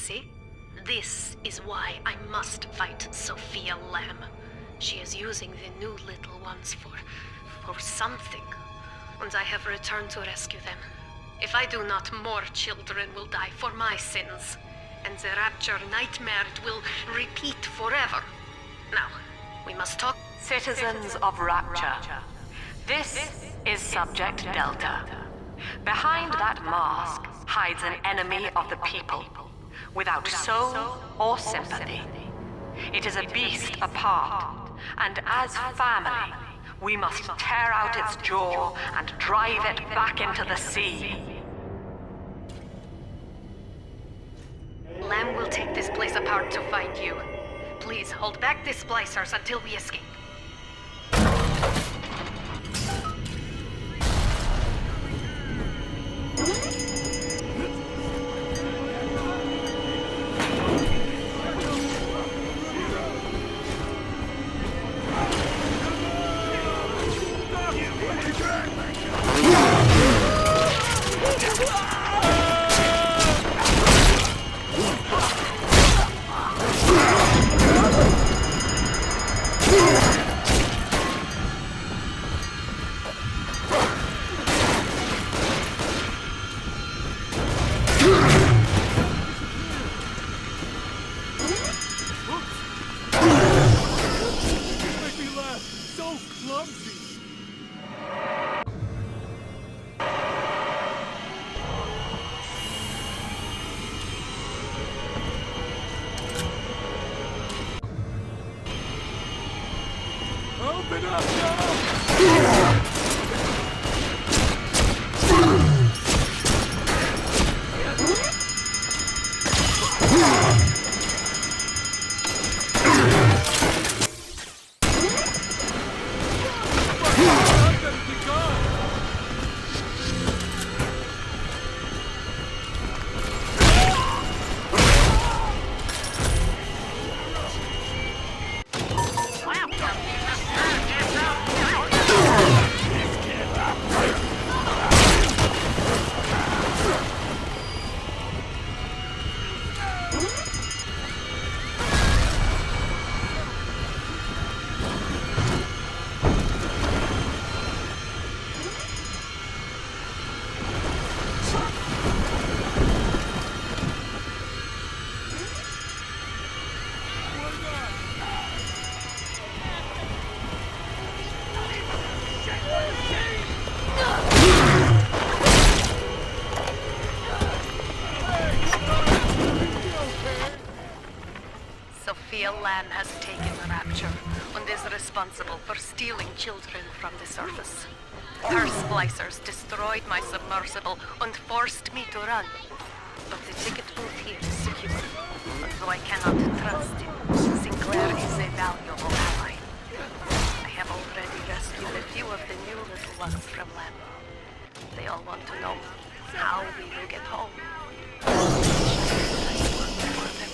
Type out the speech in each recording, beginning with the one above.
see? This is why I must fight Sophia Lamb. She is using the new little ones for something. And I have returned to rescue them. If I do not, more children will die for my sins. And the Rapture nightmare will repeat forever. Now, we must talk. Citizens of Rapture, this is Subject Delta. Behind that mask hides an enemy of the people, without soul or sympathy. It is a beast apart, and as family, we must tear out its jaw and drive it back into the sea. Lamb will take this place apart to find you. Please hold back the splicers until we escape. Open up now! Sophia Lamb has taken the Rapture and is responsible for stealing children from the surface. Her splicers destroyed my submersible and forced me to run. But the ticket booth here is secure. Although I cannot trust him, Sinclair is a valuable ally. I have already rescued a few of the new little ones from Lamb. They all want to know how we will get home. I work for them.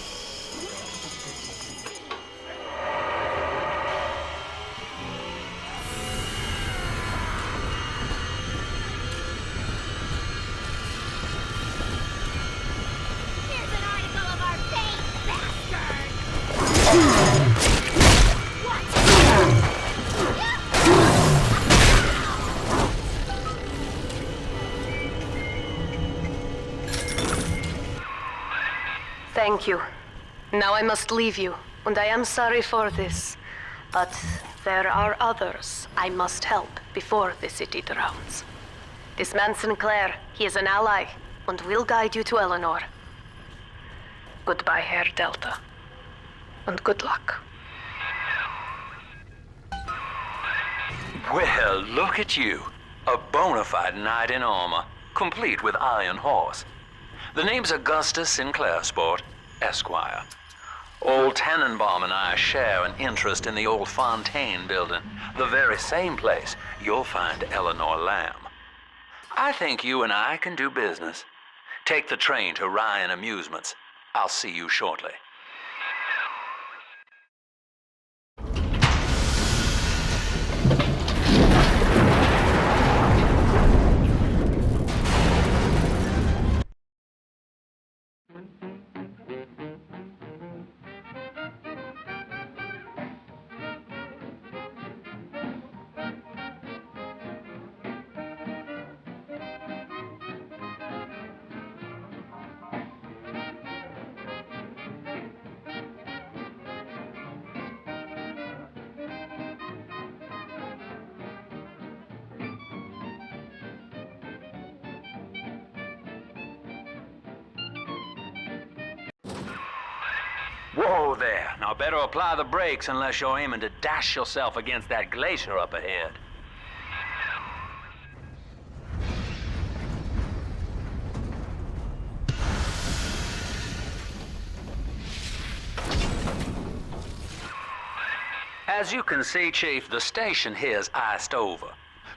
Thank you. Now I must leave you, and I am sorry for this. But there are others I must help before the city drowns. This man Sinclair, he is an ally, and will guide you to Eleanor. Goodbye, Herr Delta. And good luck. Well, look at you. A bona fide knight in armor, complete with iron horse. The name's Augustus Sinclair, Sport, Esquire. Old Tannenbaum and I share an interest in the old Fontaine building, the very same place you'll find Eleanor Lamb. I think you and I can do business. Take the train to Ryan Amusements. I'll see you shortly. Whoa there. Now better apply the brakes unless you're aiming to dash yourself against that glacier up ahead. As you can see, Chief, the station here's iced over.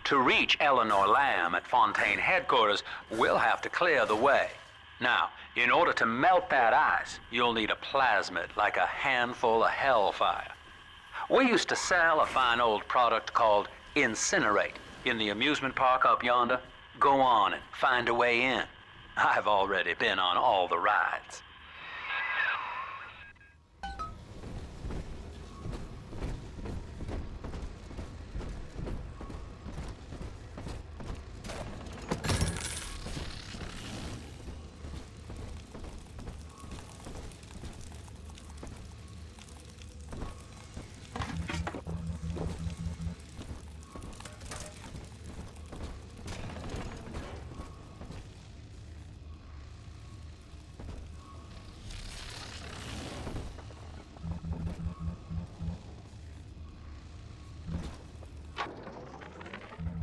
To reach Eleanor Lamb at Fontaine headquarters, we'll have to clear the way. Now, in order to melt that ice, you'll need a plasmid, like a handful of hellfire. We used to sell a fine old product called Incinerate in the amusement park up yonder. Go on and find a way in. I've already been on all the rides.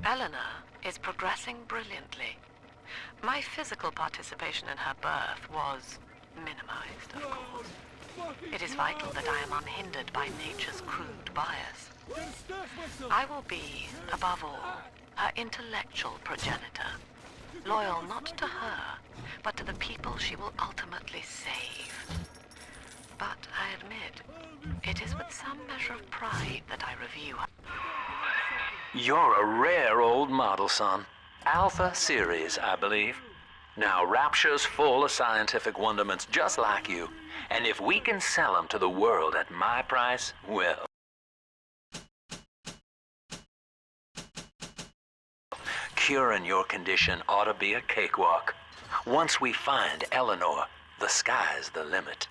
Eleanor is progressing brilliantly. My physical participation in her birth was minimized, of course. It is vital that I am unhindered by nature's crude bias. I will be, above all, her intellectual progenitor, loyal not to her, but to the people she will ultimately save. But I admit, it is with some measure of pride that I review her. You're a rare old model, son. Alpha series, I believe. Now, Rapture's full of scientific wonderments just like you. And if we can sell them to the world at my price, well... Curing your condition ought to be a cakewalk. Once we find Eleanor, the sky's the limit.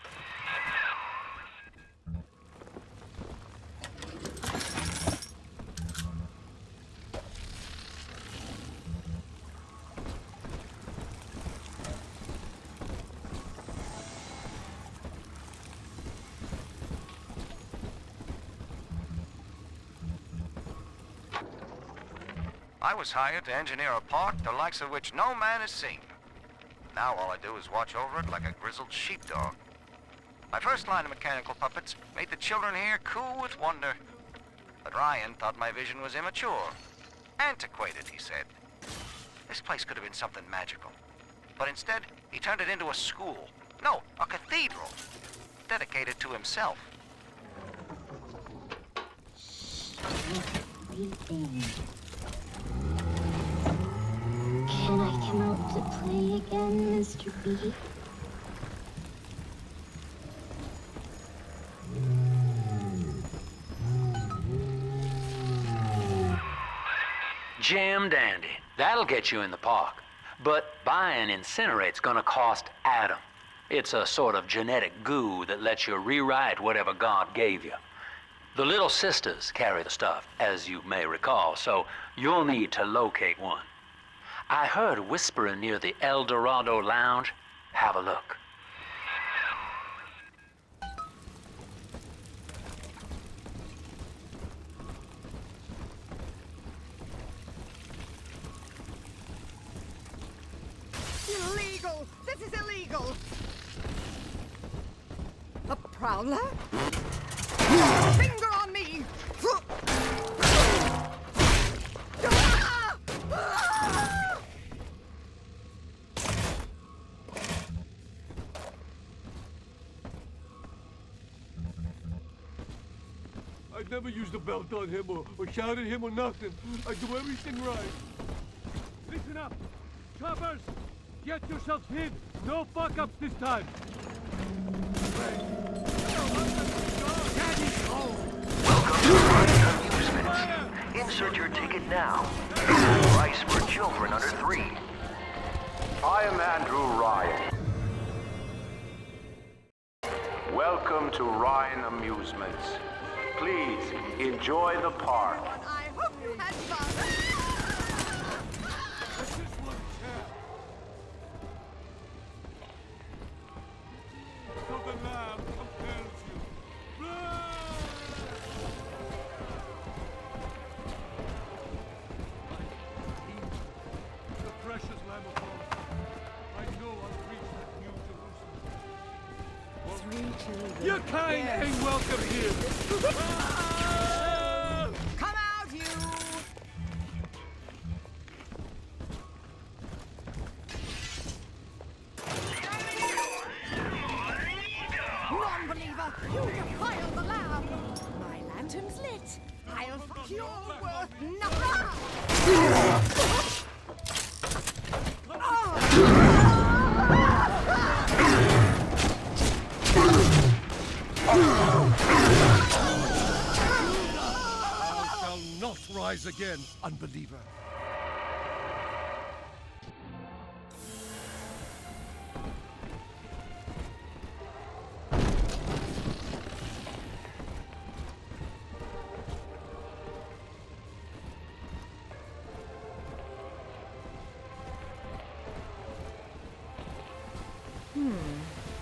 I was hired to engineer a park the likes of which no man has seen. Now all I do is watch over it like a grizzled sheepdog. My first line of mechanical puppets made the children here coo with wonder. But Ryan thought my vision was immature. Antiquated, he said. This place could have been something magical. But instead, he turned it into a school. No, a cathedral. Dedicated to himself. Can I come out to play again, Mr. B? Jam dandy. That'll get you in the park. But buying Incinerate's gonna cost Adam. It's a sort of genetic goo that lets you rewrite whatever God gave you. The Little Sisters carry the stuff, as you may recall, so you'll need to locate one. I heard whispering near the El Dorado Lounge. Have a look. Illegal! This is illegal! A prowler? Finger on me! I'd never used a belt on him or shot at him or nothing. I do everything right. Listen up! Choppers! Get yourselves hid! No fuck-ups this time! Welcome to Ryan Amusements. Insert your ticket now. Price for children under 3. I am Andrew Ryan. Welcome to Ryan Amusements. Please enjoy the park. I hope you had fun! I just want a chance. So the lamb compares children. Your kind Yes. ain't welcome here. Come out, you! Non-believer! You defiled the lamb! My lantern's lit. I'll fuck you all worth nothing! Thou shalt not rise again, unbeliever.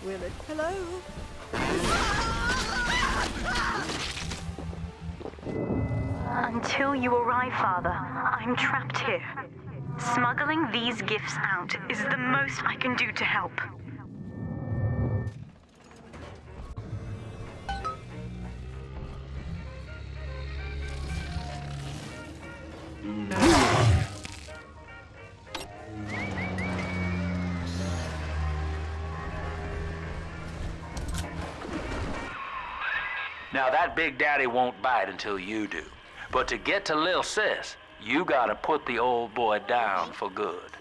Will it? Hello? Until you arrive, Father, I'm trapped here. Smuggling these gifts out is the most I can do to help. Now that Big Daddy won't bite until you do. But to get to Lil Sis, you gotta put the old boy down for good.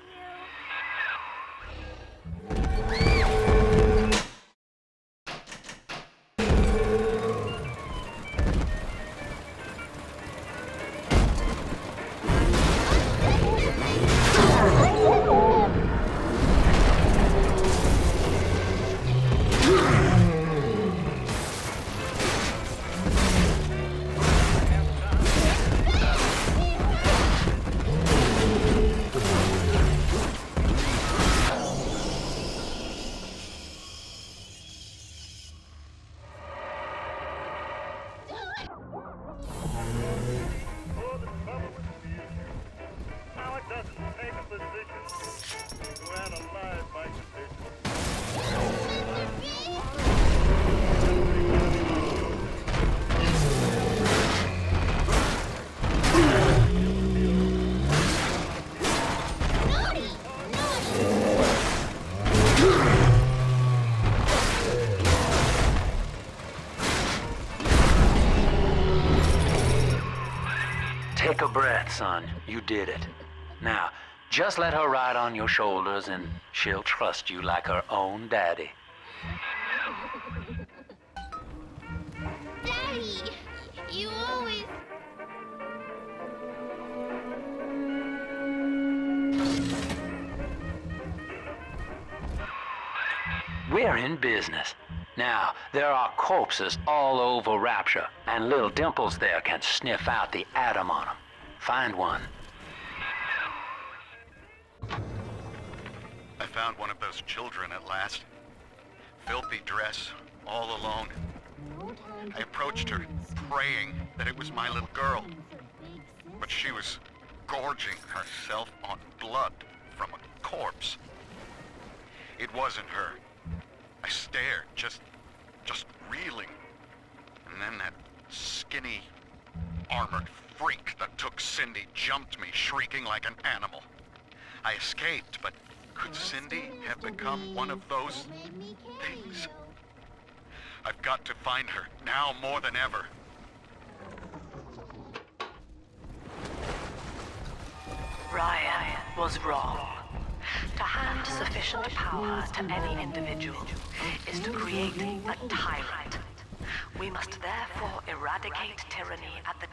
Now it doesn't take a physician to analyze my condition. Take a breath, son. You did it. Now, just let her ride on your shoulders and she'll trust you like her own daddy. Daddy, you always... We're in business. Now, there are corpses all over Rapture, and little Dimples there can sniff out the atom on them. Find one. I found one of those children at last. Filthy dress, all alone. I approached her, praying that it was my little girl. But she was gorging herself on blood from a corpse. It wasn't her. I stared, just reeling. And then that skinny, armored freak that took Cindy jumped me, shrieking like an animal. I escaped, but could Cindy have become one of those things? I've got to find her, now more than ever. Ryan was wrong. To hand sufficient power to any individual is to create a tyrant. We must therefore eradicate tyranny at the